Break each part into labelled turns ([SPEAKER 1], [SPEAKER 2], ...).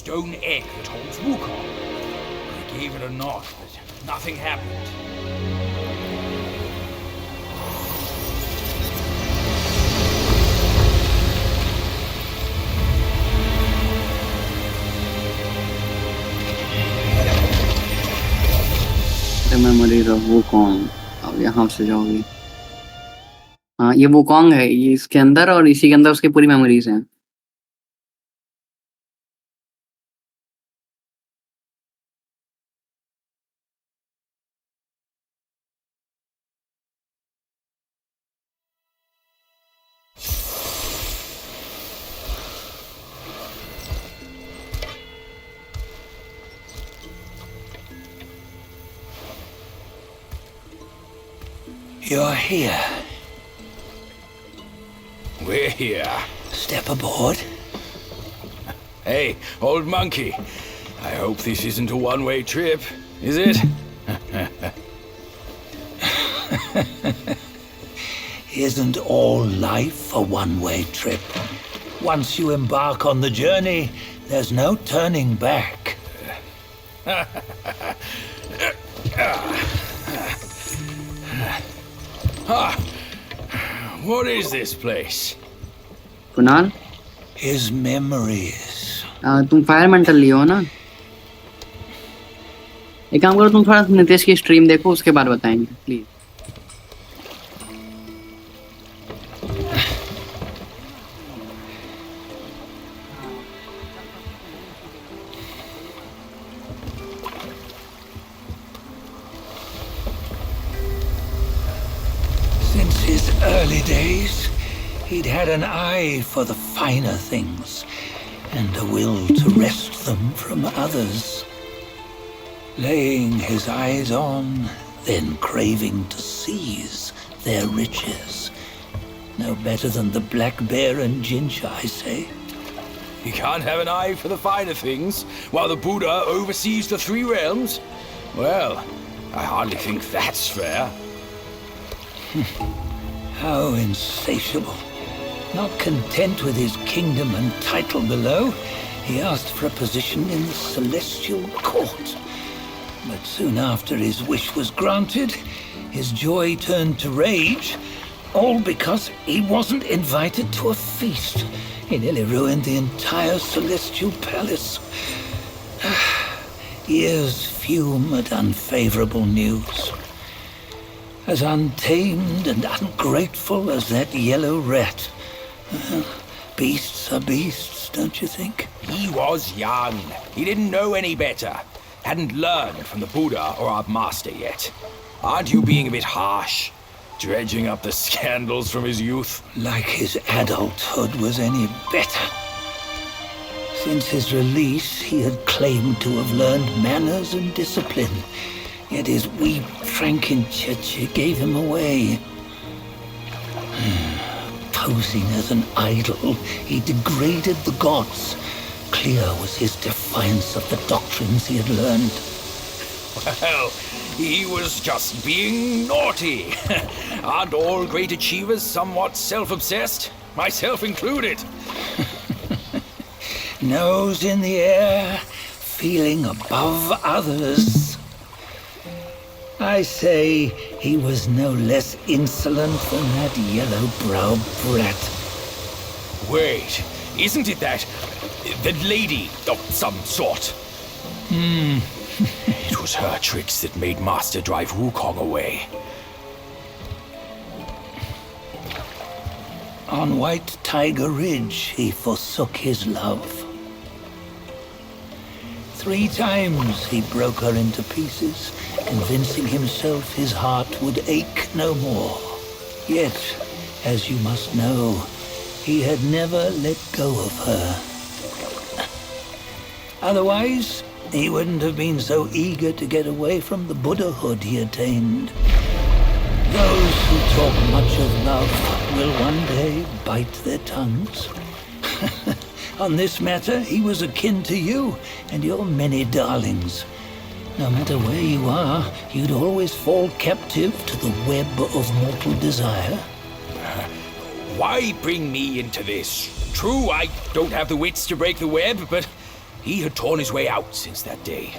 [SPEAKER 1] stone egg that holds Wukong. I gave it a knock, but nothing happened.
[SPEAKER 2] The memories of Wukong. अब यहाँ से जाओगी। हाँ, ये वुकोंग है, ये इसके अंदर और इसी के अंदर उसकी पूरी मेमोरीज हैं।
[SPEAKER 3] You're here.
[SPEAKER 1] We're here.
[SPEAKER 3] Step aboard.
[SPEAKER 1] Hey, old monkey. I hope this isn't a one-way trip, is it?
[SPEAKER 3] Isn't all life a one-way trip? Once you embark on the journey, there's no turning back.
[SPEAKER 1] What is this place?
[SPEAKER 2] Kunal,
[SPEAKER 3] His memories.
[SPEAKER 2] तुम fire mental लियो ना। एक काम करो, तुम थोड़ा नितेश की stream देखो, उसके बाद बताएंगे please.
[SPEAKER 3] Since his early days, he'd had an eye for the finer things and a will to wrest them from others. Laying his eyes on, then craving to seize their riches. No better than the black bear and ginger, I say.
[SPEAKER 1] You can't have an eye for the finer things while the Buddha oversees the three realms? Well, I hardly think that's fair.
[SPEAKER 3] How insatiable. Not content with his kingdom and title below, he asked for a position in the celestial court. But soon after his wish was granted, his joy turned to rage, all because he wasn't invited to a feast. He nearly ruined the entire celestial palace. Ears fume at unfavorable news. As untamed and ungrateful as that yellow rat. Beasts are beasts, don't you think?
[SPEAKER 1] He was young. He didn't know any better. Hadn't learned from the Buddha or our master yet. Aren't you being a bit harsh? Dredging up the scandals from his youth?
[SPEAKER 3] Like his adulthood was any better. Since his release, he had claimed to have learned manners and discipline. Yet his weak Frankenchurch gave him away. Posing as an idol, he degraded the gods. Clear was his defiance of the doctrines he had learned.
[SPEAKER 1] Well, he was just being naughty. Aren't all great achievers somewhat self-obsessed? Myself included.
[SPEAKER 3] Nose in the air, feeling above others. I say he was no less insolent than that yellow-browed brat.
[SPEAKER 1] Wait, isn't it that lady of some sort? It was her tricks that made Master drive Wukong away.
[SPEAKER 3] On White Tiger Ridge, he forsook his love. 3 times he broke her into pieces, convincing himself his heart would ache no more. Yet, as you must know, he had never let go of her. Otherwise, he wouldn't have been so eager to get away from the Buddhahood he attained. Those who talk much of love will one day bite their tongues. On this matter, he was akin to you and your many darlings. No matter where you are, you'd always fall captive to the web of mortal desire.
[SPEAKER 1] Why bring me into this? True, I don't have the wits to break the web, but He had torn his way out since that day.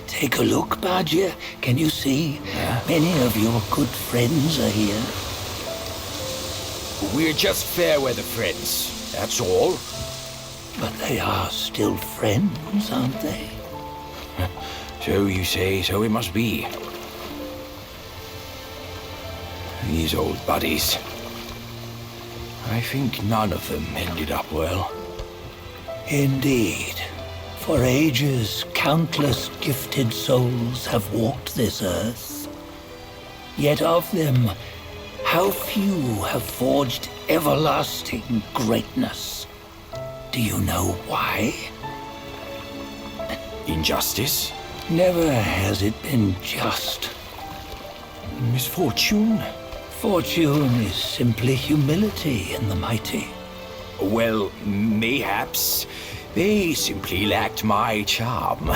[SPEAKER 3] Take a look, Badger. Can you see? Many of your good friends are here.
[SPEAKER 1] We're just fair weather friends, that's all.
[SPEAKER 3] But they are still friends, aren't they?
[SPEAKER 1] So you say, so it must be. These old buddies. I think none of them ended up well.
[SPEAKER 3] Indeed. For ages, countless gifted souls have walked this earth. Yet of them, how few have forged everlasting greatness? Do you know why?
[SPEAKER 1] Injustice?
[SPEAKER 3] Never has it been just.
[SPEAKER 1] Misfortune?
[SPEAKER 3] Fortune is simply humility in the mighty.
[SPEAKER 1] Well, mayhaps. They simply lacked my charm.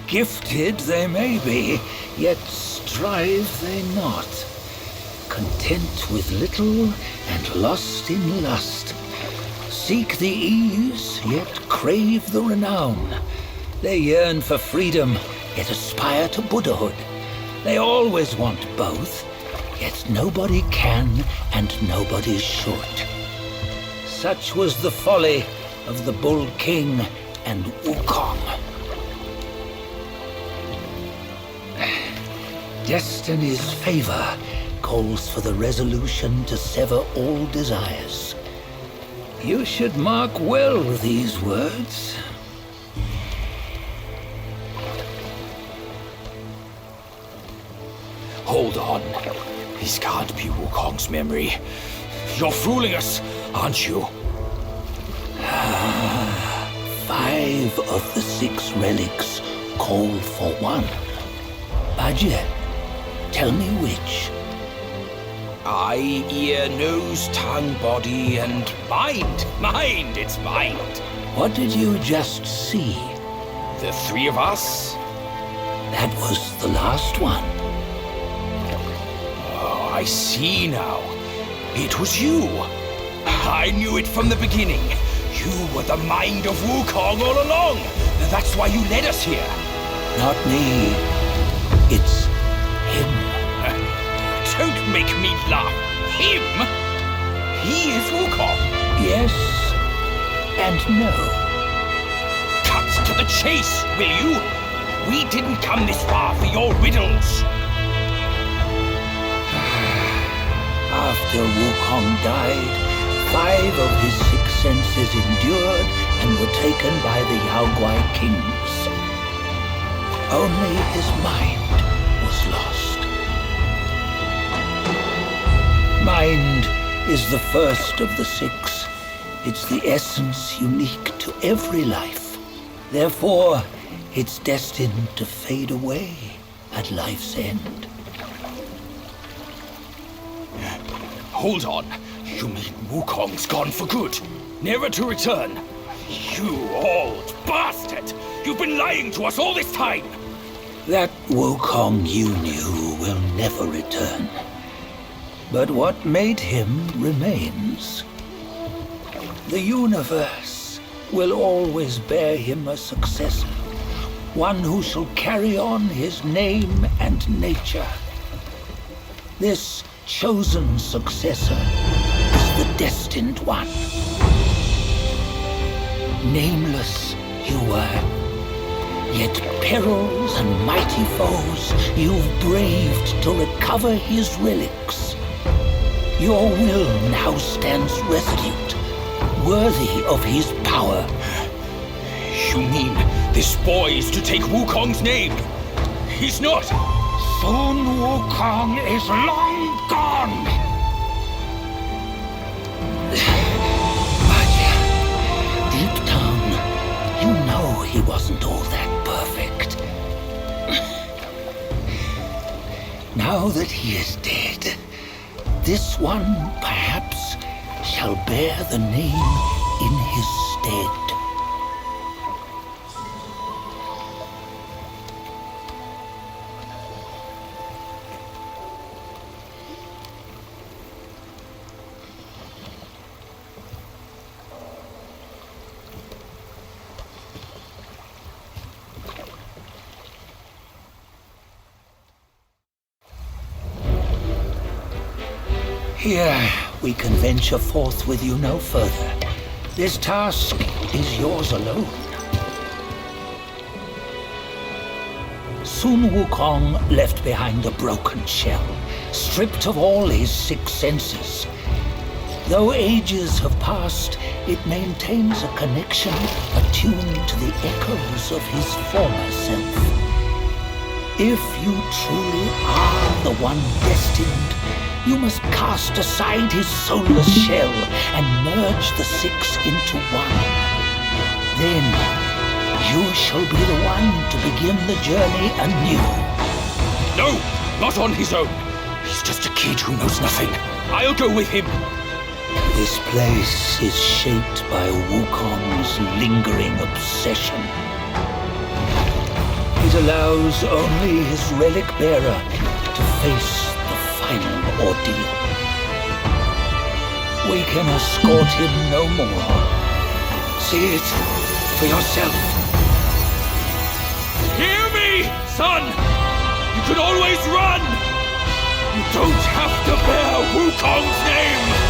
[SPEAKER 3] Gifted they may be, yet strive they not. Content with little and lost in lust. Seek the ease, yet crave the renown. They yearn for freedom, yet aspire to Buddhahood. They always want both, yet nobody can and nobody should. Such was the folly of the Bull King and Wukong. Destiny's favor calls for the resolution to sever all desires. You should mark well these words.
[SPEAKER 1] Hold on. This can't be Wukong's memory. You're fooling us, aren't you?
[SPEAKER 3] 5 of the 6 relics call for one. Badger, tell me which.
[SPEAKER 1] Eye, ear, nose, tongue, body, and mind. Mind, it's mind.
[SPEAKER 3] What did you just see?
[SPEAKER 1] The 3 of us?
[SPEAKER 3] That was the last one.
[SPEAKER 1] Oh, I see now. It was you. I knew it from the beginning. You were the mind of Wukong all along. That's why you led us here.
[SPEAKER 3] Not me. It's him.
[SPEAKER 1] Don't make me laugh. Him? He is Wukong.
[SPEAKER 3] Yes and no.
[SPEAKER 1] Cut to the chase, will you? We didn't come this far for your riddles.
[SPEAKER 3] After Wukong died, 5 of his 6 senses endured and were taken by the Yaoguai kings. Only his mind was lost. Mind is the first of the 6. It's the essence unique to every life. Therefore, it's destined to fade away at life's end.
[SPEAKER 1] Hold on. You mean Wukong's gone for good? Never to return? You old bastard! You've been lying to us all this time!
[SPEAKER 3] That Wukong you knew will never return. But what made him remains. The universe will always bear him a successor, one who shall carry on his name and nature. This chosen successor is the destined one. Nameless you were, yet perils and mighty foes you've braved to recover his relics. Your will now stands resolute, worthy of his power.
[SPEAKER 1] You mean this boy is to take Wukong's name? He's not!
[SPEAKER 3] Sun Wukong is long gone! But deep down, you know he wasn't all that perfect. Now that he is dead, this one, perhaps, shall bear the name in his stead. Here, we can venture forth with you no further. This task is yours alone. Sun Wukong left behind a broken shell, stripped of all his 6 senses. Though ages have passed, it maintains a connection attuned to the echoes of his former self. If you truly are the one destined, you must cast aside his soulless shell and merge the 6 into one. Then you shall be the one to begin the journey anew.
[SPEAKER 1] No, not on his own. He's just a kid who knows nothing. I'll go with him.
[SPEAKER 3] This place is shaped by Wukong's lingering obsession. It allows only his relic bearer to face the final ordeal. We can escort him no more. See it for yourself.
[SPEAKER 1] Hear me, son! You can always run! You don't have to bear Wukong's name!